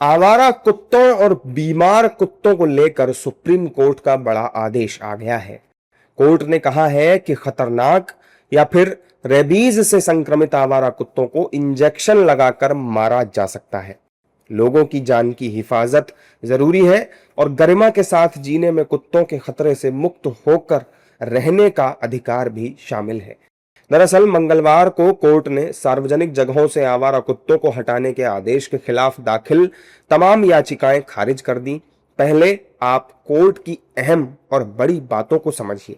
आवारा कुत्तों और बीमार कुत्तों को लेकर सुप्रीम कोर्ट का बड़ा आदेश आ गया है। कोर्ट ने कहा है कि खतरनाक या फिर रेबीज से संक्रमित आवारा कुत्तों को इंजेक्शन लगाकर मारा जा सकता है। लोगों की जान की हिफाजत जरूरी है और गरिमा के साथ जीने में कुत्तों के खतरे से मुक्त होकर रहने का अधिकार भी शामिल है। दरअसल मंगलवार को कोर्ट ने सार्वजनिक जगहों से आवारा कुत्तों को हटाने के आदेश के खिलाफ दाखिल तमाम याचिकाएं खारिज कर दी। पहले आप कोर्ट की अहम और बड़ी बातों को समझिए।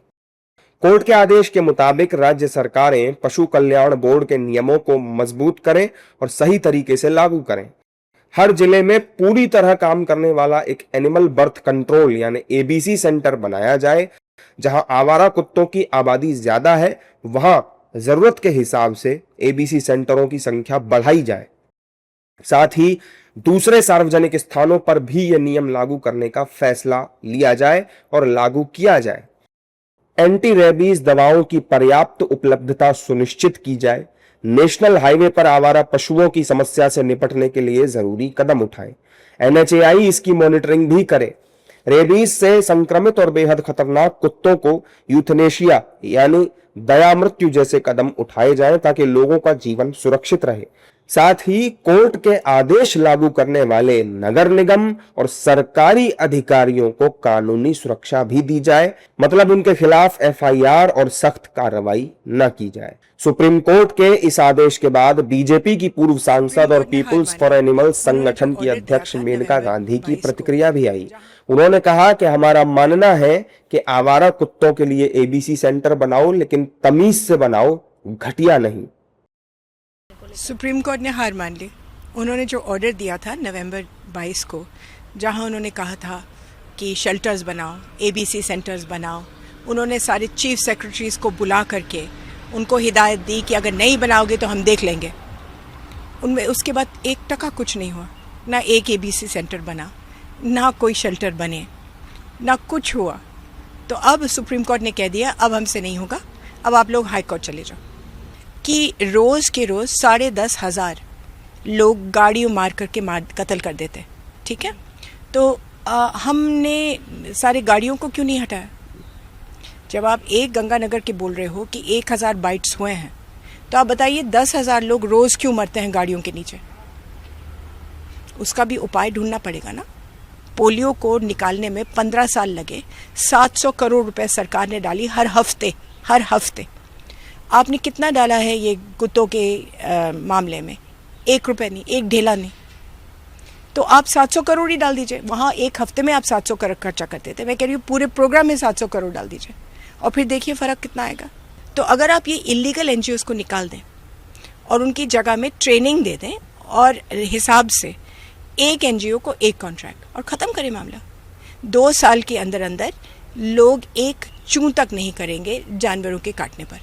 कोर्ट के आदेश के मुताबिक राज्य सरकारें पशु कल्याण बोर्ड के नियमों को मजबूत करें और सही तरीके से लागू करें। हर जिले में पूरी तरह काम करने वाला एक एनिमल बर्थ कंट्रोल यानी एबीसी सेंटर बनाया जाए। जहां आवारा कुत्तों की आबादी ज्यादा है वहां जरूरत के हिसाब से एबीसी सेंटरों की संख्या बढ़ाई जाए। साथ ही दूसरे सार्वजनिक स्थानों पर भी यह नियम लागू करने का फैसला लिया जाए और लागू किया जाए। एंटी रेबीज दवाओं की पर्याप्त उपलब्धता सुनिश्चित की जाए। नेशनल हाईवे पर आवारा पशुओं की समस्या से निपटने के लिए जरूरी कदम उठाए। एनएचएआई इसकी मॉनिटरिंग भी करे। रेबीज से संक्रमित और बेहद खतरनाक कुत्तों को यूथनेशिया यानी दया मृत्यु जैसे कदम उठाए जाएं ताकि लोगों का जीवन सुरक्षित रहे। साथ ही कोर्ट के आदेश लागू करने वाले नगर निगम और सरकारी अधिकारियों को कानूनी सुरक्षा भी दी जाए, मतलब उनके खिलाफ एफआईआर और सख्त कार्रवाई न की जाए। सुप्रीम कोर्ट के इस आदेश के बाद बीजेपी की पूर्व सांसद और पीपुल्स फॉर एनिमल्स संगठन की अध्यक्ष मेनका गांधी की प्रतिक्रिया भी आई। उन्होंने कहा कि हमारा मानना है कि आवारा कुत्तों के लिए एबीसी सेंटर बनाओ, लेकिन तमीज से बनाओ, घटिया नहीं। सुप्रीम कोर्ट ने हार मान ली। उन्होंने जो ऑर्डर दिया था नवंबर 22 को, जहां उन्होंने कहा था कि शेल्टर्स बनाओ, एबीसी सेंटर्स बनाओ, उन्होंने सारे चीफ सेक्रेटरीज को बुला करके उनको हिदायत दी कि अगर नहीं बनाओगे तो हम देख लेंगे। उनमें उसके बाद 1% कुछ नहीं हुआ। ना एक एबीसी सेंटर बना, ना कोई शेल्टर बने, ना कुछ हुआ। तो अब सुप्रीम कोर्ट ने कह दिया अब हमसे नहीं होगा, अब आप लोग हाई कोर्ट चले जाओ। कि रोज़ के रोज़ 10,500 लोग गाड़ियों मार करके कत्ल कर देते। ठीक है, तो हमने सारे गाड़ियों को क्यों नहीं हटाया? जब आप एक गंगानगर के बोल रहे हो कि 1,000 बाइट्स हुए हैं, तो आप बताइए 10,000 लोग रोज़ क्यों मरते हैं गाड़ियों के नीचे? उसका भी उपाय ढूंढना पड़ेगा ना। पोलियो को निकालने में 15 साल लगे। 700 करोड़ रुपए सरकार ने डाली हर हफ्ते। आपने कितना डाला है ये कुत्तों के मामले में? 1 रुपए नहीं, 1 ढेला नहीं। तो आप 700 करोड़ ही डाल दीजिए। वहाँ एक हफ्ते में आप 700 करोड़ खर्चा करते थे। मैं कह रही हूँ पूरे प्रोग्राम में 700 करोड़ डाल दीजिए और फिर देखिए फ़र्क कितना आएगा। तो अगर आप ये इलीगल एनजीओज़ को निकाल दें और उनकी जगह में ट्रेनिंग दे दें और हिसाब से एक एनजीओ को एक कॉन्ट्रैक्ट और ख़त्म करें मामला। 2 साल के अंदर अंदर लोग एक चूं तक नहीं करेंगे जानवरों के काटने पर।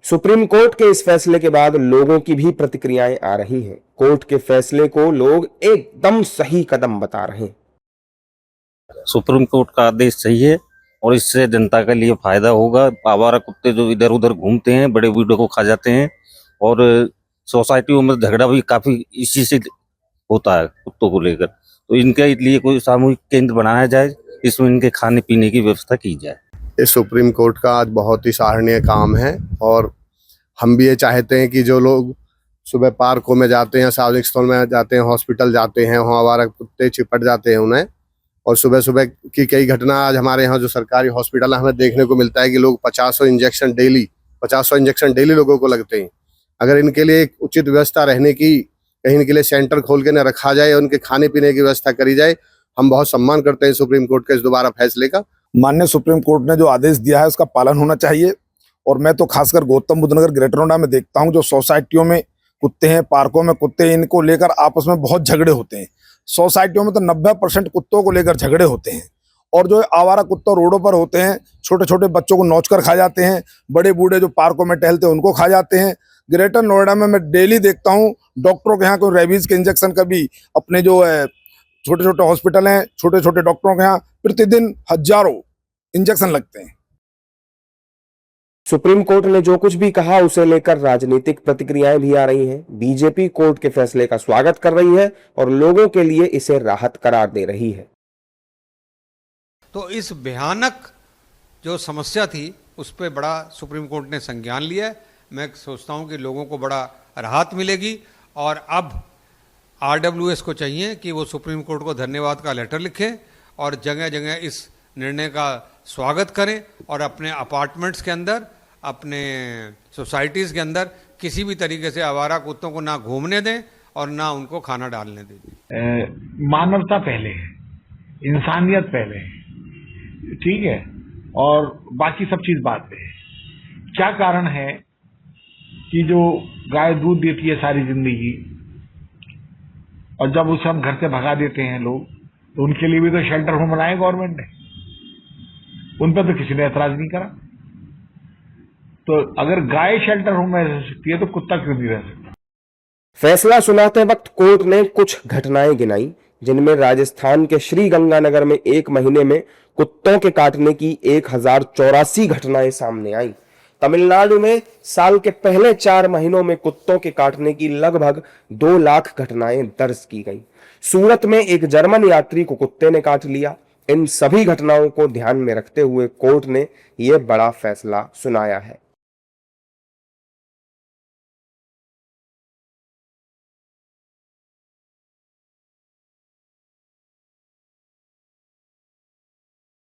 सुप्रीम कोर्ट के इस फैसले के बाद लोगों की भी प्रतिक्रियाएं आ रही हैं। कोर्ट के फैसले को लोग एकदम सही कदम बता रहे हैं। सुप्रीम कोर्ट का आदेश सही है और इससे जनता के लिए फायदा होगा। आवारा कुत्ते जो इधर उधर घूमते हैं, बड़े बूढ़ों को खा जाते हैं और सोसाइटियों में झगड़ा भी काफी इसी से होता है कुत्तों को लेकर। तो इनके लिए कोई सामूहिक केंद्र बनाया जाए, इसमें इनके खाने पीने की व्यवस्था की जाए। ये सुप्रीम कोर्ट का आज बहुत ही सराहनीय काम है और हम भी ये चाहते हैं कि जो लोग सुबह पार्कों में जाते हैं, सार्वजनिक स्थल में जाते हैं, हॉस्पिटल जाते हैं, वहाँ आवारा कुत्ते चिपट जाते हैं उन्हें। और सुबह सुबह की कई घटना आज हमारे यहाँ जो सरकारी हॉस्पिटल है हमें देखने को मिलता है कि लोग 50 इंजेक्शन डेली लोगों को लगते हैं। अगर इनके लिए एक उचित व्यवस्था रहने की, कहीं इनके लिए सेंटर खोल के न रखा जाए, उनके खाने पीने की व्यवस्था करी जाए। हम बहुत सम्मान करते हैं सुप्रीम कोर्ट के इस दोबारा फैसले का। माननीय सुप्रीम कोर्ट ने जो आदेश दिया है उसका पालन होना चाहिए। और मैं तो खासकर गौतम बुद्ध नगर ग्रेटर नोएडा में देखता हूं जो सोसाइटियों में कुत्ते हैं, पार्कों में कुत्ते हैं, इनको लेकर आपस में बहुत झगड़े होते हैं। सोसाइटियों में तो 90% कुत्तों को लेकर झगड़े होते हैं। और जो आवारा कुत्ते रोडों पर होते हैं, छोटे छोटे बच्चों को नोच कर खा जाते हैं, बड़े बूढ़े जो पार्कों में टहलते हैं उनको खा जाते हैं। ग्रेटर नोएडा में मैं डेली देखता हूँ डॉक्टरों के यहाँ कोई रेबीज के इंजेक्शन का भी, अपने जो छोटे छोटे हॉस्पिटल हैं, छोटे छोटे डॉक्टरों के यहाँ प्रतिदिन हजारों इंजेक्शन लगते हैं। सुप्रीम कोर्ट ने जो कुछ भी कहा उसे लेकर राजनीतिक प्रतिक्रियाएं भी आ रही हैं। बीजेपी कोर्ट के फैसले का स्वागत कर रही है और लोगों के लिए इसे राहत करार दे रही है। तो इस भयानक जो समस्या थी उस पर बड़ा सुप्रीम कोर्ट ने संज्ञान लिया है। मैं सोचता हूं कि लोगों को बड़ा राहत मिलेगी और अब RWS को चाहिए कि वो सुप्रीम कोर्ट को धन्यवाद का लेटर लिखें और जगह जगह इस निर्णय का स्वागत करें और अपने अपार्टमेंट्स के अंदर, अपने सोसाइटीज़ के अंदर किसी भी तरीके से आवारा कुत्तों को ना घूमने दें और ना उनको खाना डालने दें। मानवता पहले है, इंसानियत पहले है, ठीक है, और बाकी सब चीज बाद में है। क्या कारण है कि जो गाय दूध देती है सारी जिंदगी और जब उसे हम घर से भगा देते हैं लोग, तो उनके लिए भी तो शेल्टर होम बनाए गवर्नमेंट ने, उन पर तो किसी ने ऐतराज नहीं करा। तो अगर गाय शेल्टर होम में रह सकती है तो कुत्ता क्यों नहीं रह सकता? फैसला सुनाते वक्त कोर्ट ने कुछ घटनाएं गिनाई जिनमें राजस्थान के श्री गंगानगर में एक महीने में कुत्तों के काटने की 1084 घटनाएं सामने आई। तमिलनाडु में साल के पहले 4 महीनों में कुत्तों के काटने की लगभग 2 लाख घटनाएं दर्ज की गई। सूरत में एक जर्मन यात्री को कुत्ते ने काट लिया। इन सभी घटनाओं को ध्यान में रखते हुए कोर्ट ने यह बड़ा फैसला सुनाया है।